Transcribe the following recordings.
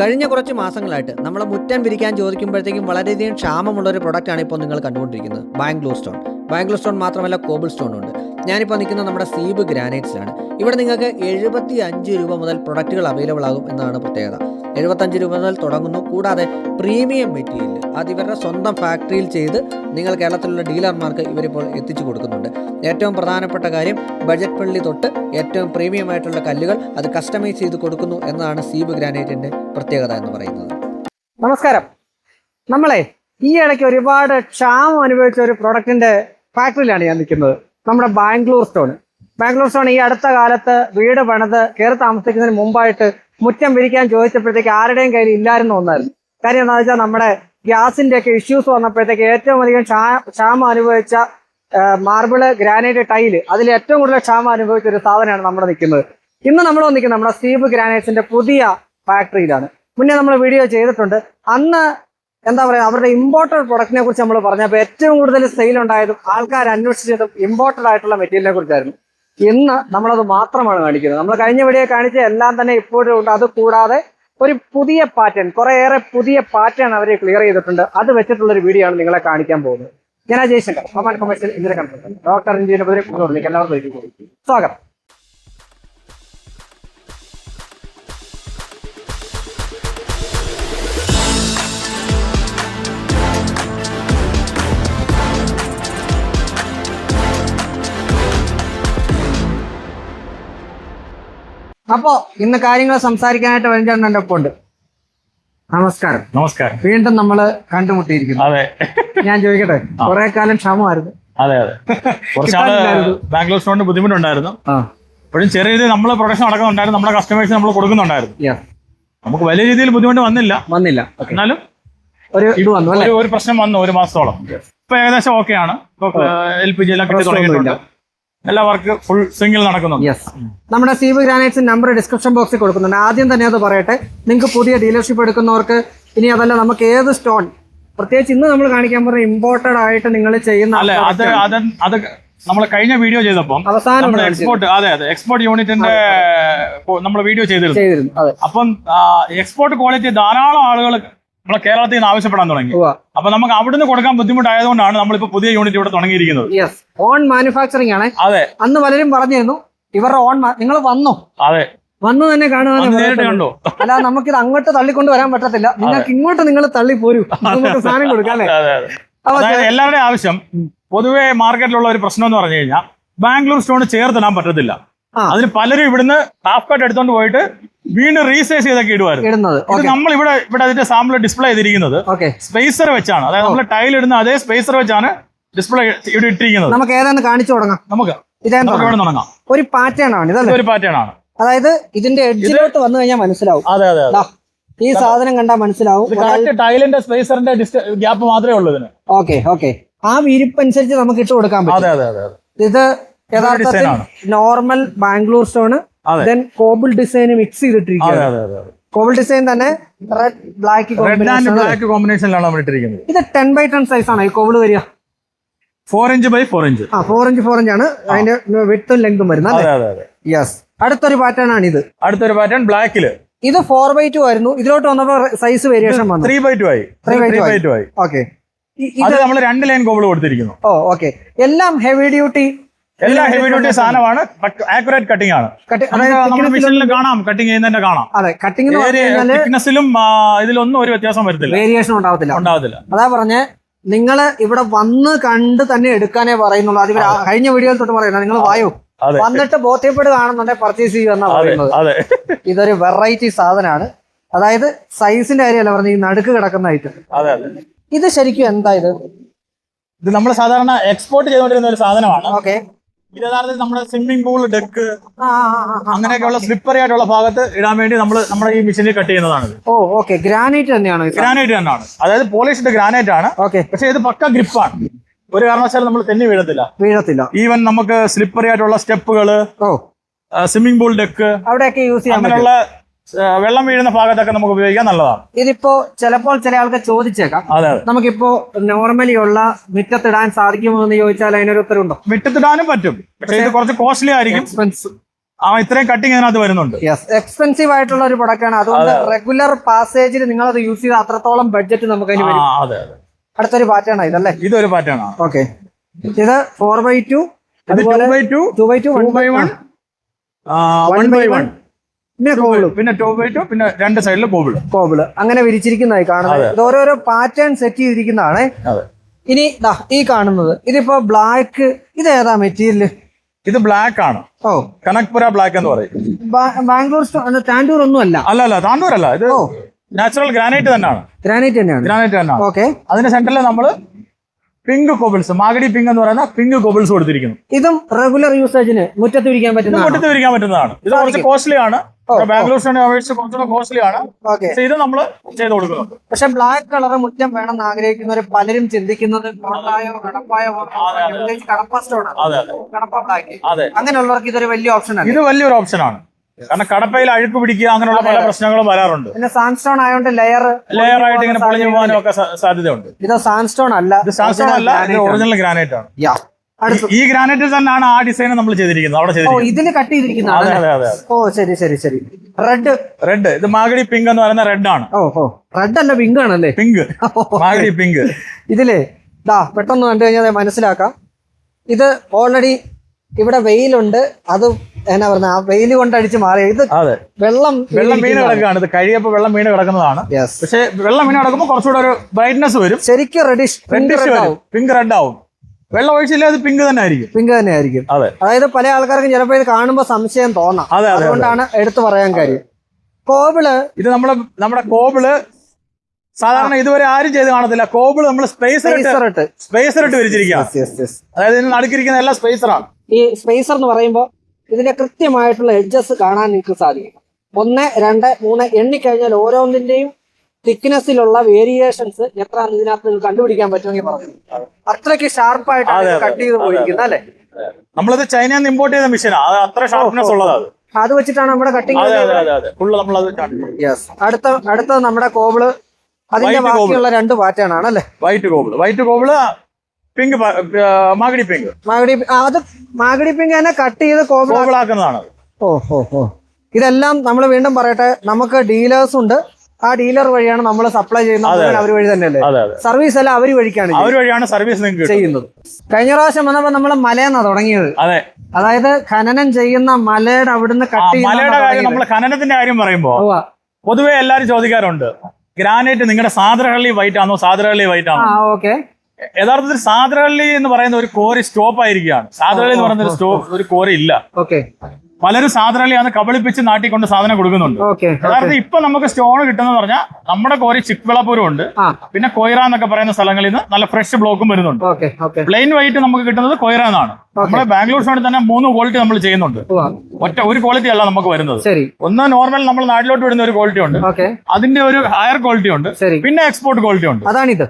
കഴിഞ്ഞ കുറച്ച് മാസങ്ങളായിട്ട് നമ്മളെ മുറ്റം വിരിക്കാൻ ചോദിക്കുമ്പോഴത്തേക്കും വളരെയധികം ക്ഷാമമുള്ളൊരു പ്രൊഡക്റ്റാണ് ഇപ്പോൾ നിങ്ങൾ കണ്ടുകൊണ്ടിരിക്കുന്നത്. ബാംഗ്ലൂർ സ്റ്റോൺ മാത്രമല്ല കോബിൾ സ്റ്റോൺ ഉണ്ട്. ഞാനിപ്പോൾ നിൽക്കുന്നത് നമ്മുടെ സീബ് ഗ്രാനൈറ്റ്സിലാണ്. ഇവിടെ നിങ്ങൾക്ക് 75 രൂപ മുതൽ പ്രൊഡക്റ്റുകൾ അവൈലബിൾ ആകും എന്നതാണ് പ്രത്യേകത. 75 രൂപ മുതൽ തുടങ്ങുന്നു. കൂടാതെ പ്രീമിയം മെറ്റീരിയൽ അത് ഇവരുടെ സ്വന്തം ഫാക്ടറിയിൽ ചെയ്ത് നിങ്ങൾ കേരളത്തിലുള്ള ഡീലർമാർക്ക് ഇവരിപ്പോൾ എത്തിച്ചു കൊടുക്കുന്നുണ്ട്. ഏറ്റവും പ്രധാനപ്പെട്ട കാര്യം ബഡ്ജറ്റ് ഫ്രണ്ട്ലി തൊട്ട് ഏറ്റവും പ്രീമിയം ആയിട്ടുള്ള കല്ലുകൾ അത് കസ്റ്റമൈസ് ചെയ്ത് കൊടുക്കുന്നു എന്നതാണ് സീബ് ഗ്രാനൈറ്റിൻ്റെ പ്രത്യേകത എന്ന് പറയുന്നത്. നമസ്കാരം. നമ്മളെ ഈ ഇടയ്ക്ക് ഒരുപാട് ക്ഷാമം അനുഭവിച്ച ഒരു പ്രൊഡക്റ്റിന്റെ ഫാക്ടറിയിലാണ് ഞാൻ നിൽക്കുന്നത്. നമ്മുടെ ബാംഗ്ലൂർ സ്റ്റോൺ ഈ അടുത്ത കാലത്ത് വീട് പണിത് കയറി താമസിക്കുന്നതിന് മുമ്പായിട്ട് മുറ്റം വിരിക്കാൻ ചോദിച്ചപ്പോഴത്തേക്ക് ആരുടെയും കയ്യിൽ ഇല്ലായിരുന്നു ഒന്നായിരുന്നു. കാര്യം എന്താണെന്ന് വെച്ചാൽ നമ്മുടെ ഗ്യാസിന്റെ ഒക്കെ ഇഷ്യൂസ് വന്നപ്പോഴത്തേക്ക് ഏറ്റവും അധികം ക്ഷാമം അനുഭവിച്ച മാർബിള്, ഗ്രാനൈറ്റ്, ടൈല് അതിൽ ഏറ്റവും കൂടുതൽ ക്ഷാമം അനുഭവിച്ച ഒരു സാധനമാണ് നമ്മുടെ നിൽക്കുന്നത്. ഇന്ന് നമ്മൾ വന്നിരിക്കുന്നത് നമ്മുടെ സീബ് ഗ്രാനൈറ്റ്സിന്റെ പുതിയ ഫാക്ടറിയിലാണ്. മുന്നേ നമ്മൾ വീഡിയോ ചെയ്തിട്ടുണ്ട്. അന്ന് എന്താ പറയുക, അവരുടെ ഇമ്പോർട്ടഡ് പ്രൊഡക്റ്റിനെ കുറിച്ച് നമ്മൾ പറഞ്ഞപ്പോൾ ഏറ്റവും കൂടുതൽ സെയിൽ ഉണ്ടായതും ആൾക്കാർ അന്വേഷിച്ചതും ഇമ്പോർട്ടഡ് ആയിട്ടുള്ള മെറ്റീരിയലിനെ കുറിച്ചായിരുന്നു. ഇന്ന് നമ്മളത് മാത്രമാണ് കാണിക്കുന്നത്. നമ്മൾ കഴിഞ്ഞ വീഡിയോ കാണിച്ച എല്ലാം തന്നെ ഇപ്പോഴും ഉണ്ട്. അത് കൂടാതെ ഒരു പുതിയ പാറ്റേൺ, കുറേയേറെ പുതിയ പാറ്റേൺ അവർ ക്ലിയർ ചെയ്തിട്ടുണ്ട്. അത് വെച്ചിട്ടുള്ളൊരു വീഡിയോ ആണ് നിങ്ങളെ കാണിക്കാൻ പോകുന്നത്. ഞാൻ Jaishankar, commercial engineer consultant, doctor engineer എല്ലാവർക്കും സ്വാഗതം. അപ്പോ ഇന്ന് കാര്യങ്ങൾ സംസാരിക്കാനായിട്ട് വേണ്ടിയാണ് എന്റെ ഒപ്പം ഉണ്ട്. നമസ്കാരം. നമസ്കാരം. വീണ്ടും നമ്മള് കണ്ടുമുട്ടിയിരിക്കുന്നു. അതെ, ഞാൻ ചോദിക്കട്ടെ, കുറെ കാലം ക്ഷമമായിരുന്നു. അതെ അതെ കുറച്ചാള് ബാംഗ്ലൂർ സ്റ്റോണിന് ബുദ്ധിമുട്ടുണ്ടായിരുന്നു. ഇപ്പോഴും ചെറിയ രീതിയിൽ നമ്മള് പ്രൊഡക്ഷൻ നടക്കുന്നുണ്ടായിരുന്നു. നമ്മുടെ കസ്റ്റമേഴ്സ് നമ്മൾ കൊടുക്കുന്നുണ്ടായിരുന്നു. നമുക്ക് വലിയ രീതിയിൽ ബുദ്ധിമുട്ട് വന്നില്ല. എന്നാലും ഒരു പ്രശ്നം വന്നു, ഒരു മാസത്തോളം. ഇപ്പൊ ഏകദേശം ഓക്കെയാണ്. LPG എല്ലാം കിട്ടി തുടങ്ങിയിട്ടുണ്ട്. എല്ലാ വർക്ക് ഫുൾ സ്വിംഗിൽ നടക്കുന്നുണ്ട്. നമ്മുടെ സീബ് ഗ്രാനൈറ്റ്സ് നമ്പർ ഡിസ്ക്രിപ്ഷൻ ബോക്സിൽ കൊടുക്കുന്നുണ്ട്. ആദ്യം തന്നെ അത് പറയട്ടെ, നിങ്ങൾക്ക് പുതിയ ഡീലർഷിപ്പ് എടുക്കുന്നവർക്ക് ഇനി അതല്ല നമുക്ക് ഏത് സ്റ്റോൺ, പ്രത്യേകിച്ച് ഇന്ന് നമ്മൾ കാണിക്കാൻ പറഞ്ഞ ഇമ്പോർട്ടഡ് ആയിട്ട് നിങ്ങൾ ചെയ്യുന്ന അത് നമ്മൾ കഴിഞ്ഞ വീഡിയോ ചെയ്തപ്പോൾ അവസാനം എക്സ്പോർട്ട് യൂണിറ്റിന്റെ നമ്മൾ വീഡിയോ ചെയ്തിരുന്നു. അപ്പം എക്സ്പോർട്ട് ക്വാളിറ്റി ധാരാളം ആളുകൾ നമ്മളെ കേരളത്തിൽ നിന്ന് ആവശ്യപ്പെടാൻ തുടങ്ങി. അപ്പൊ നമുക്ക് അവിടുന്ന് കൊടുക്കാൻ ബുദ്ധിമുട്ടായതുകൊണ്ടാണ് നമ്മളിപ്പോ പുതിയ യൂണിറ്റ് ഇവിടെ തുടങ്ങിയിരിക്കുന്നത്. ഓൺ മാനുഫാക്ചറിംഗ് ആണ്. അതെ, അന്ന് പലരും പറഞ്ഞിരുന്നു ഇവരുടെ ഓൺ. നിങ്ങൾ വന്നു? അതെ, വന്നു തന്നെ കാണുവാനോ? അല്ല, നമുക്കിത് അങ്ങോട്ട് തള്ളിക്കൊണ്ട് വരാൻ പറ്റത്തില്ല. നിങ്ങൾക്ക് ഇങ്ങോട്ട് നിങ്ങൾ തള്ളി പോരൂ, നമുക്ക് സാധനം കൊടുക്കാം അല്ലേ? അതായത് എല്ലാവരുടെയും ആവശ്യം, പൊതുവെ മാർക്കറ്റിലുള്ള ഒരു പ്രശ്നം എന്ന് പറഞ്ഞു കഴിഞ്ഞാൽ ബാംഗ്ലൂർ സ്റ്റോൺ ചേർത്തിടാൻ പറ്റത്തില്ല. അതിന് പലരും ഇവിടുന്ന് ടാപ്പ് കട്ട് എടുത്തോണ്ട് പോയിട്ട് വീണ്ടും റീസൈസ് ചെയ്തൊക്കെ ഇടുവായിരുന്നു. ഇത് നമ്മൾ ഇവിടെ അതിന്റെ സാമ്പിൾ ഡിസ്പ്ലേ ചെയ്തിരിക്കുന്നത് സ്പേസർ വെച്ചാണ്. അതായത് നമ്മൾ ടൈൽ ഇടുന്ന അതേ സ്പേസർ വെച്ചാണ് ഡിസ്പ്ലേ ഇവിടെ ഇട്ടിരിക്കുന്നത്. നമുക്ക് ഏതാണ്ട് കാണിച്ചു തുടങ്ങാം. നമുക്ക് തുടങ്ങാം. ഒരു പാറ്റേൺ ആണ്, ഒരു പാറ്റേൺ ആണ്. അതായത് ഇതിന്റെ എഡ്ജിലോട്ട് വന്നു കഴിഞ്ഞാൽ മനസ്സിലാവും. അതെ അതെ, ഈ സാധനം കണ്ടാൽ മനസ്സിലാവും. ടൈലിന്റെ സ്പേസറിന്റെ ഗ്യാപ്പ് മാത്രമേ ഉള്ളൂ ഇതിന്. ഓക്കെ ആ വിരിപ്പ് അനുസരിച്ച് നമുക്ക് ഇട്ട് കൊടുക്കാൻ പറ്റും. അതെ അതെ അതെ, ഇത് യഥാർത്ഥത്തിൽ normal Bangalore stone then cobble design mix ചെയ്തിട്ടിരിക്കുകയാണ്. കോബിൾ ഡിസൈൻ തന്നെ റെഡ് ബ്ലാക്ക് കോമ്പിനേഷനിലാണ് നമ്മൾ ഇട്ടിരിക്കുന്നത്. ഇത് 10x10 സൈസ് ആണ് ഈ കോബിൾ വരിക. 4 ഇഞ്ച് ബൈ 4 ഇഞ്ച്. 4 ഇഞ്ച് ആണ് അതിന്റെ വിഡ്ത്തും ലെങ്തും വരുന്നത്. യെസ്. അടുത്തൊരു പാറ്റേൺ ആണ് ഇത്. അടുത്തൊരു പാറ്റേൺ ബ്ലാക്കില്. ഇത് 4x2 ആയിരുന്നു. ഇതിലോട്ട് വന്നപ്പോ സൈസ് വേരിയേഷൻ വന്നു. 3x2 ആയി. 3x2 ആയി. ഓക്കെ. ഇത് നമ്മൾ 2 ലൈൻ കോബിൾ കൊടുത്തിരിക്കുന്നു. ഓക്കെ. എല്ലാം ഹെവി ഡ്യൂട്ടി സാധനമാണ്. ആക്യുറേറ്റ് കട്ടിംഗ് ആണ്. നമ്മുടെ മെഷീനിൽ കാണാം, കട്ടിംഗ് ചെയ്യുന്നതിന്റെ കാണാം. അതെ, കട്ടിംഗ് തിക്നെസ്സിലും ഇതിലൊന്നും ഒരു വ്യത്യാസം വരത്തില്ല, വേരിയേഷൻ ഉണ്ടാവത്തില്ല. അതാ പറഞ്ഞേ, നിങ്ങള് ഇവിടെ വന്ന് കണ്ട് തന്നെ എടുക്കാനേ പറയുന്നുള്ളൂ. അത് കഴിഞ്ഞ വീഡിയോയിൽ തൊട്ട് പറയുന്നത്. നിങ്ങൾ വായോ വന്നിട്ട് ബോധ്യപ്പെടുകയാണെന്നുണ്ടെങ്കിൽ പർച്ചേസ് ചെയ്യുമെന്നാണ് പറയുന്നത്. ഇതൊരു വെറൈറ്റി സാധനമാണ്. അതായത് സൈസിന്റെ കാര്യമല്ല പറഞ്ഞ, ഈ നടുക്ക് കിടക്കുന്ന ഐറ്റം. ഇത് ശരിക്കും എന്താ? ഇത് നമ്മൾ സാധാരണ എക്സ്പോർട്ട് ചെയ്തുകൊണ്ടിരുന്ന ഒരു സാധനമാണ്. ഓക്കെ. ഇത് യഥാർത്ഥത്തിൽ നമ്മുടെ സ്വിമ്മിംഗ് പൂൾ, ഡെക്ക്, അങ്ങനെയൊക്കെയുള്ള സ്ലിപ്പറി ആയിട്ടുള്ള ഭാഗത്ത് ഇടാൻ വേണ്ടി നമ്മുടെ ഈ മെഷീനിൽ കട്ട് ചെയ്യുന്നതാണ്. ഓക്കെ. ഗ്രാനൈറ്റ് തന്നെയാണ്. ഗ്രാനൈറ്റ് തന്നെയാണ്. അതായത് പോളിഷ്ഡ് ഗ്രാനൈറ്റ് ആണ്. പക്ഷെ ഇത് പക്ക ഗ്രിപ്പാണ്. ഒരു കാരണവശാലും നമ്മൾ തെന്നി വീഴത്തില്ല. ഈവൻ നമുക്ക് സ്ലിപ്പറി ആയിട്ടുള്ള സ്റ്റെപ്പുകള്, സ്വിമ്മിംഗ് പൂൾ, ഡെക്ക്, അവിടെയൊക്കെ യൂസ് ചെയ്യാൻ അങ്ങനെയുള്ള വെള്ളം വീഴുന്ന ഭാഗത്തൊക്കെ നമുക്ക് ഉപയോഗിക്കാൻ നല്ലതാണ്. ഇതിപ്പോ ചിലപ്പോൾ ചില ആൾക്ക് ചോദിച്ചേക്കാം, നമുക്കിപ്പോ നോർമലി ഉള്ള മുറ്റത്തിടാൻ സാധിക്കുമോ എന്ന് ചോദിച്ചാൽ അതിനൊരു ഉത്തരവുണ്ടോ? മുറ്റത്തിടാനും പറ്റും, പക്ഷേ ഇത് കുറച്ച് കോസ്റ്റ്ലി ആയിരിക്കും. ഇത്രയും കട്ടിങ് അതിനകത്ത് വരുന്നുണ്ട്. എക്സ്പെൻസീവ് ആയിട്ടുള്ള ഒരു പ്രൊഡക്റ്റ് ആണ്. അതുകൊണ്ട് റെഗുലർ പാസേജിൽ നിങ്ങൾ അത് യൂസ് ചെയ്ത് അത്രത്തോളം ബഡ്ജറ്റ് നമുക്ക് അതിന് വരും. അതെ. അടുത്തൊരു പാറ്റേൺ ഇതല്ലേ? ഇതൊരു പാറ്റേൺ ആണ്. ഓക്കെ. ഇത് 4x2, അതുപോലെ 2x2, 2x1, 1x1, പിന്നെ 2x2, പിന്നെ രണ്ട് സൈഡിൽ കോബിള് അങ്ങനെ വിരിച്ചിരിക്കുന്നതായി കാണുന്നത്. ഇത് ഓരോരോ പാറ്റേൺ സെറ്റ് ചെയ്തിരിക്കുന്നതാണ്. ഇനി ഈ കാണുന്നത് ഇതിപ്പോ ബ്ലാക്ക്, ഇത് ഏതാ മെറ്റീരിയൽ? ഇത് ബ്ലാക്ക് ആണ്. കനക്പുര ബ്ലാക്ക് എന്ന് പറയും. ബാംഗ്ലൂർ താണ്ടൂർ ഒന്നും അല്ല. അല്ല താണ്ടൂർ അല്ല, ഇത് നാച്ചുറൽ ഗ്രാനൈറ്റ് തന്നെയാണ്. ഗ്രാനൈറ്റ് തന്നെയാണ്. ഓക്കെ. അതിന്റെ സെന്ററിൽ നമ്മള് പിങ്ക് കോബിൾസ്, മാഗഡി പിങ്ക് എന്ന് പറയുന്ന പിങ്ക് കോബിൾസ് കൊടുത്തിരിക്കുന്നു. ഇതും റെഗുലർ യൂസേജിന് മുറ്റത്ത് വിരിക്കാൻ പറ്റുന്നതാണ്. ഇത് കുറച്ച് കോസ്റ്റ്ലി ആണ്. ബാംഗ്ലൂർ സ്റ്റോണിനെ അപേക്ഷിച്ച് കുറച്ചുകൂടെ കോസ്റ്റ്ലി ആണ്. ഇത് നമ്മൾ ചെയ്ത് കൊടുക്കുന്നുണ്ട്. പക്ഷെ ബ്ലാക്ക് കളർ മുറ്റം വേണമെന്ന് ആഗ്രഹിക്കുന്നവർ പലരും ചിന്തിക്കുന്നത് അങ്ങനെയുള്ളവർക്ക് ഇതൊരു വലിയ ഓപ്ഷനാണ്. ഇത് വലിയൊരു ഓപ്ഷനാണ്. കാരണം കടപ്പയിൽ അഴുക്ക് പിടിക്കുക, അങ്ങനെയുള്ള പല പ്രശ്നങ്ങളും വരാറുണ്ട്. പിന്നെ സാൻഡ്സ്റ്റോൺ ആയതുകൊണ്ട് ലെയർ ആയിട്ട് ഇങ്ങനെ പൊളിഞ്ഞു പോകാനും ഒക്കെ സാധ്യതയുണ്ട്. ഇത് സാൻഡ്സ്റ്റോൺ അല്ല, ഇത് ഒറിജിനൽ ഗ്രാനൈറ്റ് ആണ്. ഈ ഗ്രാനൈറ്റിൽ തന്നെയാണ് ആ ഡിസൈൻ നമ്മൾ ചെയ്തിരിക്കുന്നത്. അവിടെ ഇതില് കട്ട് ചെയ്തിരിക്കുന്നതാണ്. ശരി. റെഡ് ഇത് മാഗഡി പിങ്ക് എന്ന് പറയുന്ന റെഡ് ആണ്. റെഡ് അല്ല, പിങ്ക് ആണല്ലേ? Pink, Magadi pink. ഇതില് പെട്ടെന്ന് കണ്ടു കഴിഞ്ഞാൽ മനസ്സിലാക്കാം. ഇത് ഓൾറെഡി ഇവിടെ വെയിലുണ്ട്, അത് എന്നാ പറഞ്ഞ വെയിൽ കൊണ്ട് അടിച്ച് മാറി. ഇത് വെള്ളം വീണ് കിടക്കുകയാണ്. ഇത് കഴിയപ്പോ വെള്ളം വീണ് കിടക്കുന്നതാണ്. പക്ഷെ വെള്ളം വീണ് കിടക്കുമ്പോൾ കുറച്ചുകൂടെ ഒരു ബ്രൈറ്റ്നെസ് വരും. ശരിക്കും റെഡിഷ് വരും, പിങ്ക് റെഡ് ആവും. വെള്ളം ഒഴിച്ചില്ല, അത് പിങ്ക് തന്നെ ആയിരിക്കും. അതായത് പല ആൾക്കാർക്കും ചിലപ്പോ ഇത് കാണുമ്പോൾ സംശയം തോന്നാം. അതുകൊണ്ടാണ് എടുത്തു പറയാൻ കാര്യം. കോബിള് ഇത് നമ്മുടെ കോബിള് സാധാരണ ഇതുവരെ ആരും ചെയ്ത് കാണത്തില്ല. കോബിള് നമ്മൾ സ്പേസർ ഇട്ട് വിരിച്ചിരിക്കുക. അതായത് ഇതിന് നടുക്കിരിക്കുന്ന എല്ലാം സ്പേസറാണ്. ഈ സ്പേസർ എന്ന് പറയുമ്പോൾ ഇതിന്റെ കൃത്യമായിട്ടുള്ള എഡ്ജസ് കാണാൻ നിങ്ങൾക്ക് സാധിക്കും. 1, 2, 3 എണ്ണിക്കഴിഞ്ഞാൽ ഓരോന്നിന്റെയും തിക്നെസ്സിലുള്ള വേരിയേഷൻസ് എത്ര ഇതിനകത്ത് കണ്ടുപിടിക്കാൻ പറ്റുമെങ്കിൽ പറഞ്ഞു. അത്രയ്ക്ക് ഷാർപ്പായിട്ടാണ് കട്ട് ചെയ്ത് പോയിരിക്കുന്നത് അല്ലെ? നമ്മളത് ചൈനയിൽ നിന്ന് ഇമ്പോർട്ട് ചെയ്ത മെഷീനാണ്. അത് അത്ര ഷാർപ്നെസ് ഉള്ളതാണ്. അത് വെച്ചിട്ടാണ് നമ്മുടെ കട്ടിങ്. അടുത്ത നമ്മുടെ കോബിള്, അതിന്റെ ബാക്കിയുള്ള 2 പാറ്റേൺ ആണ് അല്ലെ? White cobble pink, Magadi pink. അത് മാഗഡി പിങ്ക് തന്നെ കട്ട് ചെയ്ത് കോബിളാക്കുന്നതാണ്. ഇതെല്ലാം നമ്മൾ വീണ്ടും പറയട്ടെ, നമുക്ക് ഡീലേഴ്സ് ഉണ്ട്. ആ ഡീലർ വഴിയാണ് നമ്മൾ സപ്ലൈ ചെയ്യുന്നത്. അവർ വഴി തന്നെയല്ലേ സർവീസ്? എല്ലാം അവർ വഴിയാണ് സർവീസ് ചെയ്യുന്നത്. കഴിഞ്ഞ പ്രാവശ്യം വന്നപ്പോ നമ്മള് മലയെന്നാ തുടങ്ങിയത്. അതായത് ഖനനം ചെയ്യുന്ന മലയുടെ അവിടുന്ന് കട്ട് ചെയ്യുന്ന ഖനനത്തിന്റെ കാര്യം പറയുമ്പോ പൊതുവെ എല്ലാരും ചോദിക്കാറുണ്ട്, ഗ്രാനൈറ്റ് നിങ്ങളുടെ സാദരഹള്ളി വൈറ്റ് ആണോ? സാദരഹള്ളി വൈറ്റ് ആണോ? ഓക്കെ. യഥാർത്ഥത്തിൽ സാദരഹള്ളി എന്ന് പറയുന്ന ഒരു കോറി സ്റ്റോപ്പ് ആയിരിക്കുകയാണ്. സാദരഹള്ളി എന്ന് പറയുന്ന ഒരു കോറി ഇല്ല. പലരും സാദരഹള്ളിയാണ് കബളിപ്പിച്ച് നാട്ടിൽ കൊണ്ട് സാധനം കൊടുക്കുന്നുണ്ട്. യഥാർത്ഥത്തിൽ ഇപ്പൊ നമുക്ക് സ്റ്റോൺ കിട്ടുന്ന പറഞ്ഞാൽ നമ്മുടെ കോറി ചിക്വിളപുരം ഉണ്ട്, പിന്നെ കൊയ്റ എന്നൊക്കെ പറയുന്ന സ്ഥലങ്ങളിൽ നിന്ന് നല്ല ഫ്രഷ് ബ്ലോക്കും വരുന്നുണ്ട്. പ്ലെയിൻ വൈറ്റ് നമുക്ക് കിട്ടുന്നത് കൊയ്റ എന്നാണ്. നമ്മുടെ ബാംഗ്ലൂർ സ്റ്റോണിൽ തന്നെ 3 ക്വാളിറ്റി നമ്മൾ ചെയ്യുന്നുണ്ട്. ഒരു ക്വാളിറ്റി അല്ല നമുക്ക് വരുന്നത്. ഒന്ന് നോർമൽ നമ്മൾ നാട്ടിലോട്ട് വിടുന്ന ഒരു ക്വാളിറ്റി ഉണ്ട്, അതിന്റെ ഒരു ഹയർ ക്വാളിറ്റി ഉണ്ട്, പിന്നെ എക്സ്പോർട്ട് ക്വാളിറ്റി ഉണ്ട്. അതാണിത്.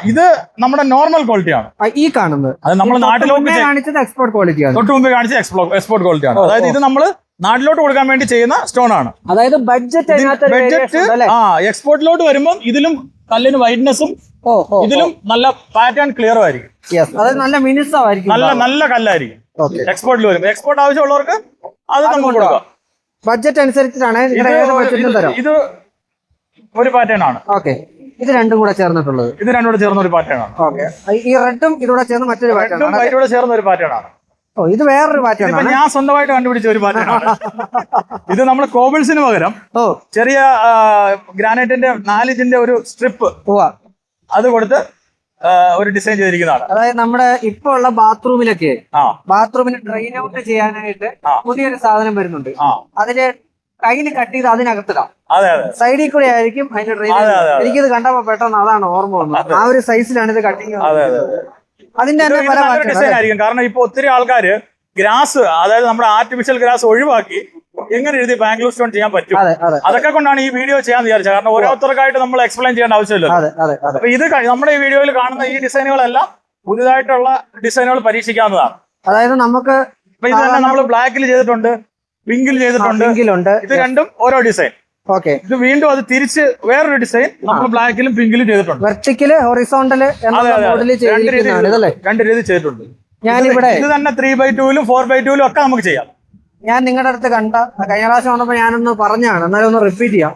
ഇത് നമ്മുടെ നോർമൽ ക്വാളിറ്റിയാണ്. ഈ കാണുന്നത് അത് നമ്മൾ നാട്ടിലോട്ട് കാണിച്ചത് എക്സ്പോർട്ട് ക്വാളിറ്റിയാണ്. തൊട്ട് മുമ്പ് കാണിച്ച എക്സ്പോർട്ട് ക്വാളിറ്റിയാണ്. അതായത് ഇത് നമ്മൾ നാട്ടിലോട്ട് കൊടുക്കാൻ വേണ്ടി ചെയ്യുന്ന സ്റ്റോൺ ആണ്. അതായത് ബഡ്ജറ്റ് എക്സ്പോർട്ടിലോട്ട് വരുമ്പോൾ ഇതിലും കല്ലിന് വൈറ്റ്നെസ്സും ഇതിലും നല്ല പാറ്റേൺ ക്ലിയറും ആയിരിക്കും. അതായത് നല്ല മിനുസമായിരിക്കും, നല്ല കല്ലായിരിക്കും. എക്സ്പോർട്ടിൽ വരും. എക്സ്പോർട്ട് ആവശ്യമുള്ളവർക്ക് അത് നമുക്ക് കൊടുക്കാം. ബഡ്ജറ്റ് അനുസരിച്ചിട്ടാണ് ഇത് ഒരു പാറ്റേൺ ആണ്. ഓക്കെ. ഇത് രണ്ടും കൂടെ ചേർന്നിട്ടുള്ളത്. ഇത് രണ്ടും കൂടെ ചേർന്ന ഒരു പാറ്റേൺ ആണ്. ഈ റെഡും ഇതൂടെ ചേർന്ന് മറ്റൊരു പാറ്റേൺ ആണ്. വൈറ്റൂടെ ചേർന്ന ഒരു പാറ്റേൺ ആണ്. ഇത് വേറൊരു പാറ്റേൺ ആണ്. ഞാൻ സ്വന്തമായിട്ട് കണ്ടുപിടിച്ച ഒരു പാറ്റേൺ ആണ്. ഇത് നമ്മൾ കോബിൾസിന് പകരം ചെറിയ ഗ്രാനൈറ്റിന്റെ 4 ഇഞ്ചിന്റെ ഒരു സ്ട്രിപ്പ് അത് കൊടുത്ത് ഒരു ഡിസൈൻ ചെയ്തിരിക്കുന്നതാണ്. അതായത് നമ്മുടെ ഇപ്പൊ ഉള്ള ബാത്റൂമിലൊക്കെ ബാത്റൂമിന് ഡ്രെയിൻ ഔട്ട് ചെയ്യാനായിട്ട് പുതിയൊരു സാധനം വരുന്നുണ്ട്. അതിന് കയ്യിൽ കട്ട് ചെയ്ത് അതിനകത്തിടാം. സൈഡിൽ കൂടെ ആയിരിക്കും അതിന്റെ ഡ്രെയിൻ. എനിക്കിത് കണ്ടപ്പോ പെട്ടെന്ന് അതാണ് ഓർമ്മ വന്നത്. ആ ഒരു സൈസിലാണ് ഇത് കട്ടിങ്. അതിന്റെ തന്നെ പല ഡിസൈൻ ആയിരിക്കും. കാരണം ഇപ്പൊ ഒത്തിരി ആൾക്കാര് ഗ്രാസ്, അതായത് നമ്മുടെ ആർട്ടിഫിഷ്യൽ ഗ്രാസ് ഒഴിവാക്കി എങ്ങനെ എഴുതി ബാംഗ്ലൂർ സ്റ്റോൺ ചെയ്യാൻ പറ്റും, അതൊക്കെ കൊണ്ടാണ് ഈ വീഡിയോ ചെയ്യാൻ വിചാരിച്ചത്. കാരണം ഓരോരുത്തർക്കായിട്ട് നമ്മൾ എക്സ്പ്ലെയിൻ ചെയ്യേണ്ട ആവശ്യമില്ല. അപ്പൊ ഇത് നമ്മുടെ ഈ വീഡിയോയിൽ കാണുന്ന ഈ ഡിസൈനുകളെല്ലാം പുതിയതായിട്ടുള്ള ഡിസൈനുകൾ പരീക്ഷിക്കാവുന്നതാണ്. അതായത് നമുക്ക് ഇത് തന്നെ നമ്മൾ ബ്ലാക്കിൽ ചെയ്തിട്ടുണ്ട്, പിങ്കിൽ ചെയ്തിട്ടുണ്ട്. ഇത് രണ്ടും ഓരോ ഡിസൈൻ. ഇത് വീണ്ടും അത് തിരിച്ച് വേറൊരു ഡിസൈൻ നമ്മൾ ബ്ലാക്കിലും പിങ്കിലും ചെയ്തിട്ടുണ്ട്. വെർട്ടിക്കല്, ഹൊറിസോണ്ടല് രണ്ട് രീതി ചെയ്തിട്ടുണ്ട്. ഞാനിവിടെ ഇത് തന്നെ 3x2 4x2 ഒക്കെ നമുക്ക് ചെയ്യാം. ഞാൻ നിങ്ങളുടെ അടുത്ത് കണ്ട കഴിഞ്ഞ പ്രാവശ്യം വന്നപ്പോൾ ഞാനൊന്ന് പറഞ്ഞാണ്, എന്നാലും ഒന്ന് റിപ്പീറ്റ് ചെയ്യാം.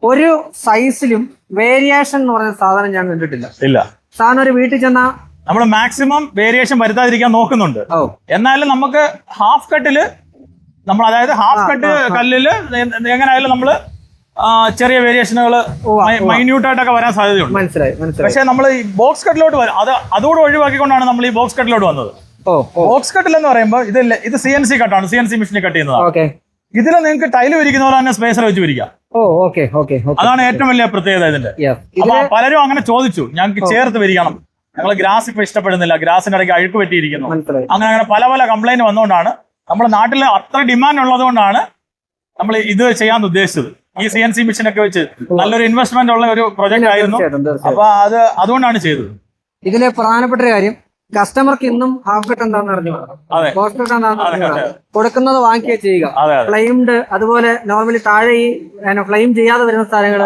ഒരു സൈസിലും വേരിയേഷൻ എന്ന് പറയുന്ന സാധനം ഞാൻ കണ്ടിട്ടില്ല. ഇല്ല. സാധനം ഒരു വീട്ടിൽ ചെന്നാ നമ്മൾ മാക്സിമം വേരിയേഷൻ വരുത്താതിരിക്കാൻ നോക്കുന്നുണ്ട്. എന്നാലും നമുക്ക് ഹാഫ് കട്ടില് നമ്മൾ, അതായത് ഹാഫ് കട്ട് കല്ലില് എങ്ങനെയായാലും നമ്മള് ചെറിയ വേരിയേഷനുകൾ മൈന്യൂട്ടായിട്ടൊക്കെ വരാൻ സാധ്യതയുണ്ട്. മനസ്സിലായി. പക്ഷെ നമ്മൾ ഈ ബോക്സ് കട്ടിലോട്ട് വരും, അതുകൂടെ ഒഴിവാക്കിക്കൊണ്ടാണ് നമ്മൾ ഈ ബോക്സ് കട്ടിലോട്ട് വന്നത്. ബോക്സ് കട്ടിൽ എന്ന് പറയുമ്പോൾ ഇത് CNC കട്ടാണ്, CNC മെഷീനിൽ കട്ട് ചെയ്യുന്നതാണ്. ഇതിൽ നിങ്ങൾക്ക് ടൈല് വിരിക്കുന്ന പോലെ തന്നെ സ്പേസർ വെച്ച് വിരിക്കാം. അതാണ് ഏറ്റവും വലിയ പ്രത്യേകത ഇതിന്റെ. അപ്പൊ പലരും അങ്ങനെ ചോദിച്ചു, ഞങ്ങൾക്ക് ചേർത്ത് വിരിക്കണം, ഞങ്ങൾ ഗ്രാസ് ഇപ്പൊ ഇഷ്ടപ്പെടുന്നില്ല, ഗ്രാസിന്റെ ഇടയ്ക്ക് അഴുക്ക് പറ്റിയിരിക്കുന്നു, അങ്ങനെ പല കംപ്ലൈന്റ് വന്നുകൊണ്ടാണ് നമ്മുടെ നാട്ടിൽ അത്ര ഡിമാൻഡ് ഉള്ളത് കൊണ്ടാണ് നമ്മൾ ഇത് ചെയ്യാൻ ഉദ്ദേശിച്ചത്. ഈ CNC മെഷീനൊക്കെ വെച്ച് നല്ലൊരു ഇൻവെസ്റ്റ്മെന്റ് ഉള്ള ഒരു പ്രൊജക്ട് ആയിരുന്നു. അപ്പൊ അതുകൊണ്ടാണ് ചെയ്തത്. ഇതിലെ പ്രധാനപ്പെട്ട ഒരു കാര്യം, കസ്റ്റമർക്ക് ഇന്നും ഹാഫ് കട്ട് എന്താണെന്ന് അറിഞ്ഞു, ബോക്സ് കട്ട് എന്താണെന്ന് അറിഞ്ഞു, കൊടുക്കുന്നത് വാങ്ങിക്കുക ചെയ്യുക. ഫ്ലെയിംഡ്, അതുപോലെ നോർമലി താഴെ ഈ ഫ്ലെയിം ചെയ്യാതെ വരുന്ന സാധനങ്ങൾ,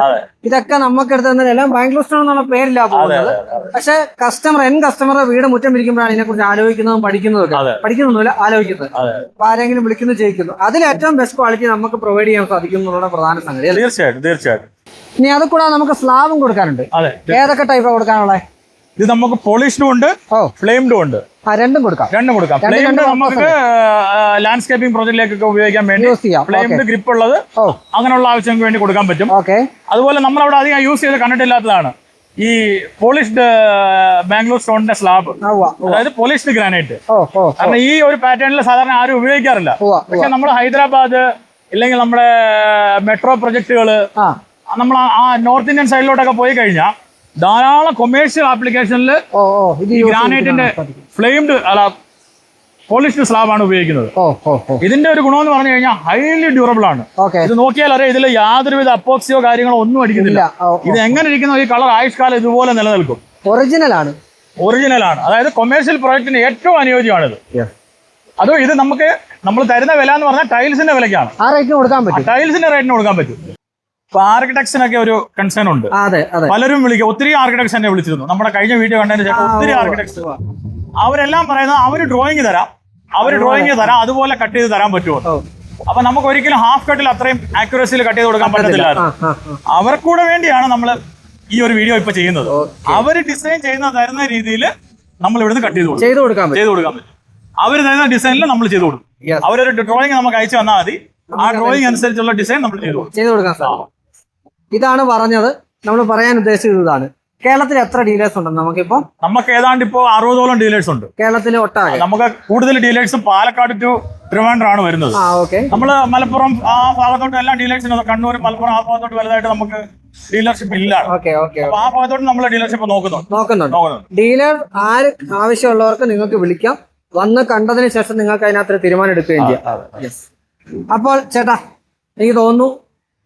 ഇതൊക്കെ നമുക്ക് എടുത്ത് തന്നെ എല്ലാം ബാംഗ്ലൂർ സ്റ്റോൺ എന്നുള്ള പേരില്ല പോകുന്നത്. പക്ഷെ കസ്റ്റമറുടെ വീട് മുറ്റം പിരിക്കുമ്പോഴാണ് ഇതിനെക്കുറിച്ച് ആലോചിക്കുന്നതും പഠിക്കുന്നൊന്നുമില്ല, ആലോചിക്കുന്നത്. അപ്പൊ ആരെങ്കിലും വിളിക്കുന്നു, ചെയ്യിക്കുന്നു. അതിൽ ഏറ്റവും ബെസ്റ്റ് ക്വാളിറ്റി നമുക്ക് പ്രൊവൈഡ് ചെയ്യാൻ സാധിക്കും എന്നുള്ള പ്രധാന സംഗതി. തീർച്ചയായിട്ടും. ഇനി അത് കൂടാതെ നമുക്ക് സ്ലാബും കൊടുക്കാനുണ്ട്. ഏതൊക്കെ ടൈപ്പാണ് കൊടുക്കാനുള്ളത്? ഇത് നമുക്ക് പോളിഷ്ഡും ഉണ്ട്, ഫ്ലെയിംഡും ഉണ്ട്. രണ്ടും കൊടുക്കാം. ഫ്ലെയിംഡ് നമുക്ക് ലാൻഡ്സ്കേപ്പിംഗ് പ്രോജക്റ്റിലേക്കൊക്കെ ഉപയോഗിക്കാൻ വേണ്ടി, ഫ്ലെയിംഡ് ഗ്രിപ്പ് ഉള്ളത് അങ്ങനെയുള്ള ആവശ്യങ്ങൾക്ക് വേണ്ടി കൊടുക്കാൻ പറ്റും. അതുപോലെ നമ്മൾ അവിടെ അധികം യൂസ് ചെയ്ത് കണ്ടിട്ടില്ലാത്തതാണ് ഈ പോളിഷ്ഡ് ബാംഗ്ലൂർ സ്റ്റോണിന്റെ സ്ലാബ്, അതായത് പോളിഷ്ഡ് ഗ്രാനൈറ്റ്. കാരണം ഈ ഒരു പാറ്റേണിൽ സാധാരണ ആരും ഉപയോഗിക്കാറില്ല. പക്ഷെ നമ്മൾ ഹൈദരാബാദ് ഇല്ലെങ്കിൽ നമ്മുടെ മെട്രോ പ്രൊജക്ടുകള്, നമ്മൾ ആ നോർത്ത് ഇന്ത്യൻ സൈഡിലോട്ടൊക്കെ പോയി കഴിഞ്ഞാൽ ധാരാളം കൊമേഴ്ഷ്യൽ ആപ്ലിക്കേഷനിൽ ഗ്രാനൈറ്റിന്റെ ഫ്ലെയിംഡ് പോളിഷ്ഡ് സ്ലാബാണ് ഉപയോഗിക്കുന്നത്. ഇതിന്റെ ഒരു ഗുണമെന്ന് പറഞ്ഞു കഴിഞ്ഞാൽ ഹൈലി ഡ്യൂറബിൾ ആണ്. ഇത് നോക്കിയാൽ അറിയാം, ഇതിൽ യാതൊരുവിധ അപ്പോക്സിയോ കാര്യങ്ങളോ ഒന്നും അടിക്കുന്നില്ല. ഇത് എങ്ങനെ ഇരിക്കുന്ന ഈ കളർ ആയുഷ്കാലം ഇതുപോലെ നിലനിൽക്കും. ഒറിജിനൽ ആണ്. അതായത് കൊമേഴ്ഷ്യൽ പ്രോജക്റ്റിന് ഏറ്റവും അനുയോജ്യമാണിത്. അതും ഇത് നമ്മൾ തരുന്ന വില എന്ന് പറഞ്ഞാൽ ടൈൽസിന്റെ വിലക്കാണ്. ടൈൽസിന്റെ റേറ്റിന് കൊടുക്കാൻ പറ്റും. ഇപ്പൊ ആർക്കിടെക്ട്സിനൊക്കെ ഒരു കൺസേൺ ഉണ്ട്. പലരും വിളിക്കും, ഒത്തിരി ആർക്കിടെക്ട്സ് എന്നെ വിളിച്ചിരുന്നു. നമ്മുടെ കഴിഞ്ഞ വീഡിയോ കണ്ടതിന് ശേഷം ഒത്തിരി ആർക്കിടെക്ട്സ്, അവരെല്ലാം പറയുന്നത് അവർ ഡ്രോയിങ് തരാം, അതുപോലെ കട്ട് ചെയ്ത് തരാൻ പറ്റുമോ. അപ്പൊ നമുക്ക് ഒരിക്കലും ഹാഫ് കട്ടിൽ അത്രയും ആക്യുറസിയിൽ കട്ട് ചെയ്ത് കൊടുക്കാൻ പറ്റത്തില്ല. അവർക്കൂടെ വേണ്ടിയാണ് നമ്മൾ ഈ ഒരു വീഡിയോ ഇപ്പൊ ചെയ്യുന്നത്. അവർ ഡിസൈൻ തരുന്ന രീതിയിൽ നമ്മൾ ഇവിടുന്ന് കട്ട് ചെയ്ത് കൊടുക്കാൻ പറ്റും. അവർ തരുന്ന ഡിസൈനിൽ നമ്മൾ ചെയ്ത് കൊടുക്കും. അവരൊരു ഡ്രോയിങ് നമുക്ക് അയച്ചു വന്നാൽ മതി, ആ ഡ്രോയിങ് അനുസരിച്ചുള്ള ഡിസൈൻ നമ്മൾ ചെയ്ത് കൊടുക്കാൻ സാധിക്കും. ഇതാണ് പറഞ്ഞത്, നമ്മൾ പറയാൻ ഉദ്ദേശിച്ചത് ഇതാണ്. കേരളത്തിൽ എത്ര ഡീലേഴ്സ് ഉണ്ട് നമുക്കിപ്പോ? നമുക്ക് ഏതാണ്ട് ഇപ്പോ 60ഓളം ഡീലേഴ്സ് ഉണ്ട് കേരളത്തിൽ ഒട്ടാകെ. നമുക്ക് കൂടുതൽ ഡീലേഴ്സും പാലക്കാട് ടു ട്രിവാൻഡ്രം ആണ് വരുന്നത്. നമ്മള് മലപ്പുറം ആ ഭാഗത്തോട്ട് എല്ലാ ഡീലേഴ്സിനും, കണ്ണൂർ മലപ്പുറം ആ ഭാഗത്തോട്ട് വലുതായിട്ട് നമുക്ക് ഡീലർഷിപ്പ് ഇല്ല. അപ്പൊ ആ ഭാഗത്തോട്ട് നമ്മൾ ഡീലർഷിപ്പ് നോക്കുന്നുണ്ട്. ഡീലർ ആര് ആവശ്യമുള്ളവർക്ക് നിങ്ങൾക്ക് വിളിക്കാം, വന്ന് കണ്ടതിന് ശേഷം നിങ്ങൾക്ക് അതിനകത്ത് തീരുമാനം എടുക്കുകയും ചെയ്യാം. അപ്പോൾ ചേട്ടാ, എനിക്ക് തോന്നുന്നു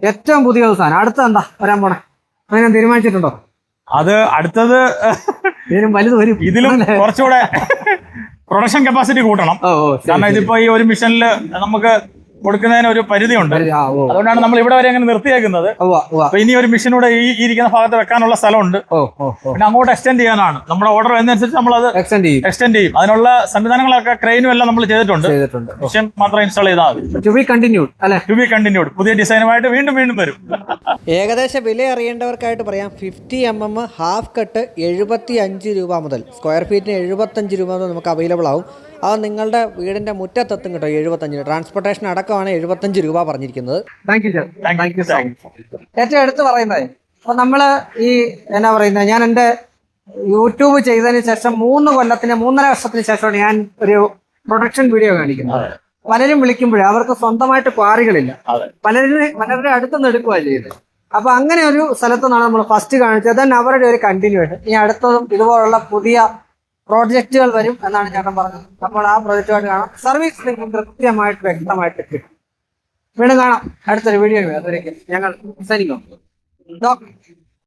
ഏറ്റവും പുതിയ സാധനം അടുത്ത എന്താ വരാൻ പോണേ, അങ്ങനെ തീരുമാനിച്ചിട്ടുണ്ടോ? അത് അടുത്തത് ഇതിലും കുറച്ചുകൂടെ പ്രൊഡക്ഷൻ കപ്പാസിറ്റി കൂട്ടണം. കാരണം ഇതിപ്പോ ഈ ഒരു മിഷനിൽ നമുക്ക് കൊടുക്കുന്നതിന് ഒരു പരിധിയുണ്ട്. അതുകൊണ്ടാണ് നമ്മൾ ഇവിടെ വരെ അങ്ങനെ നിർത്തിയേക്കുന്നത്. അപ്പൊ ഇനി ഒരു മിഷനൂടെ ഈ ഇരിക്കുന്ന ഭാഗത്ത് വെക്കാനുള്ള സ്ഥലമുണ്ട്. പിന്നെ അങ്ങോട്ട് എക്സ്റ്റെൻഡ് ചെയ്യാനാണ് നമ്മുടെ ഓർഡർ എന്നനുസരിച്ച് നമ്മൾ അത് എക്സ്റ്റെൻഡ് ചെയ്യും. അതിനുള്ള സംവിധാനങ്ങളൊക്കെ ക്രെയിനും എല്ലാം നമ്മൾ ചെയ്തിട്ടുണ്ട്. മിഷൻ മാത്രം ഇൻസ്റ്റാൾ ചെയ്താൽ മതി. ടു ബി കണ്ടിന്യൂഡ് പുതിയ ഡിസൈനുമായിട്ട് വീണ്ടും വരും. ഏകദേശ വില അറിയേണ്ടവർക്കായിട്ട് പറയാം, 50 mm ഹാഫ് കട്ട് 75 രൂപ മുതൽ, സ്ക്വയർ ഫീറ്റിന് 75 രൂപ മുതൽ നമുക്ക് അവൈലബിൾ ആവും. അത് നിങ്ങളുടെ വീടിന്റെ മുറ്റത്തെത്തും കേട്ടോ. 75 ട്രാൻസ്പോർട്ടേഷൻ അടക്കമാണ് 75 രൂപ പറഞ്ഞിരിക്കുന്നത്. ഏറ്റവും എടുത്ത് പറയുന്നത്, അപ്പൊ നമ്മള് ഈ എന്നാ പറയുന്നത്, ഞാൻ എന്റെ യൂട്യൂബ് ചെയ്തതിന് ശേഷം 3.5 വർഷത്തിന് ശേഷമാണ് ഞാൻ ഒരു പ്രൊഡക്ഷൻ വീഡിയോ കാണിക്കുന്നത്. പലരും വിളിക്കുമ്പോഴേ അവർക്ക് സ്വന്തമായിട്ട് ക്വാറികളില്ല, പലരുടെ അടുത്തുനിന്ന് എടുക്കുകയാണ് ചെയ്തത്. അപ്പൊ അങ്ങനെ ഒരു സ്ഥലത്ത് നിന്നാണ് നമ്മൾ ഫസ്റ്റ് കാണിച്ചത്. ദെൻ അവരുടെ ഒരു കണ്ടിന്യൂവേഷൻ. ഇനി അടുത്തതും ഇതുപോലുള്ള പുതിയ പ്രോജക്റ്റുകൾ വരും എന്നാണ് ചേട്ടൻ പറഞ്ഞത്. അപ്പോൾ ആ പ്രോജക്റ്റുമായിട്ട് കാണാം. സർവീസ് നിങ്ങൾക്ക് കൃത്യമായിട്ട് വ്യക്തമായിട്ട് കിട്ടും. വീണ്ടും കാണാം അടുത്തൊരു വീഡിയോ. അതുവരേക്കും ഞങ്ങൾ സൈനിങ് ഓഫ്.